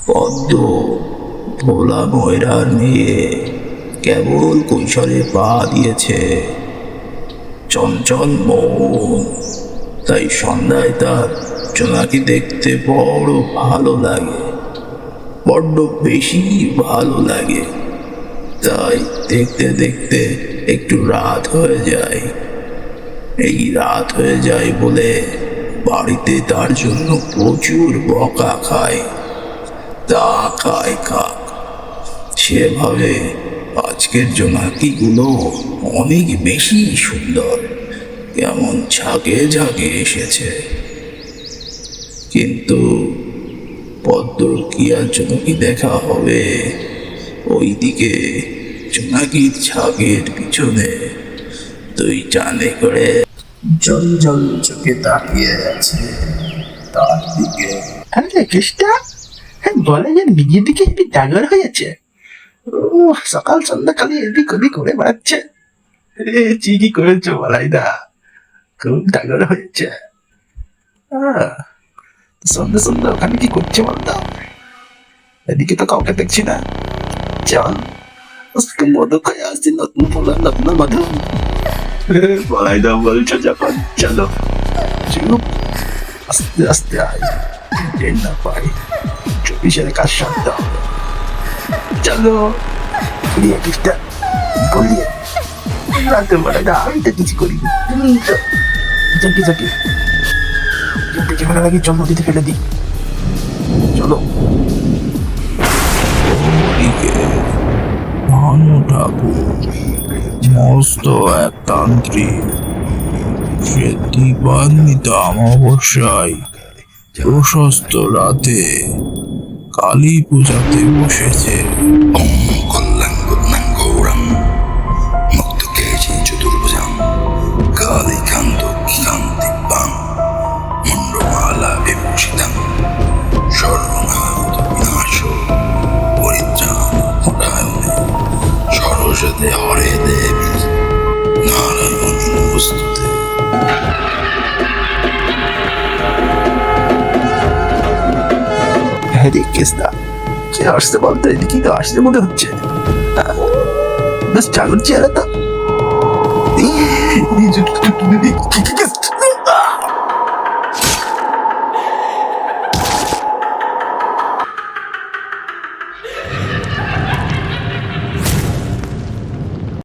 পদ্ম ভোলা ময়রার মেয়ে, কেবল কৈশোরে পা দিয়েছে, চঞ্চল মন। তাই সন্ধ্যায় তার জোনাকি দেখতে বড় ভালো লাগে, বড্ড বেশি ভালো লাগে। তাই দেখতে দেখতে একটু রাত হয়ে যায়। এই রাত হয়ে যায় বলে বাড়িতে তার জন্য প্রচুর বকা খায়। তা খায় খাক, সেভাবে আজকের জোনাকিগুলো অনেক বেশি সুন্দর, কেমন ঝাঁকে ঝাঁকে এসেছে। কিন্তু পদ্মর কি আর জোনাকি দেখা হবে? ওইদিকে জোনাকির ঝাঁকের পিছনে দুই টানে করে জল জল চোখে তাকিয়ে আছে তার দিকে। আরে কৃষ্ণা, বলে যে নিজের দিকে একটু ডাগর হয়েছে। ও সকাল সন্ধ্যা খালি এদিক ওদিক করে বেড়াচ্ছে। ঠিকই করেছো বলাইদা, খুব ডাগর হয়েছে। সন্ধ্যা সন্ধ্যা ওখানে কি করছে বলতো? এদিকে তো কাউকে দেখছি না। চল আজকে মধু খেয়ে আসছি, নতুন পোলা নতুন মধু। বলাইদা বলছো যখন, চলো। চুপ, আস্তে আস্তে আয়, ট্রেন না পাই, চব্বিশের কাজ সারতে হবে। চলো গড়িয়ে কিছুটা গড়িয়ে রাতে বলাইদা, আমি তো কিছু করিনি, তুমি তো চাকি চাকি যেখানে লাগে চল নদীতে ফেলে দিই। চলো। ওদিকে ভানু ঠাকুর মস্ত এক তান্ত্রিক, সে দীপান্বিত অমাবস্যায় প্রশস্ত রাতে কালী পূজাতে বসেছে। সরস্বতী হরে দেবী নারায়ণী নমস্তুতে। হ্যাঁ রে কেসটা, কে আসতে বলতো? এদিকে তো আসতে মনে হচ্ছে। বেশ জাগর চেয়ারে তো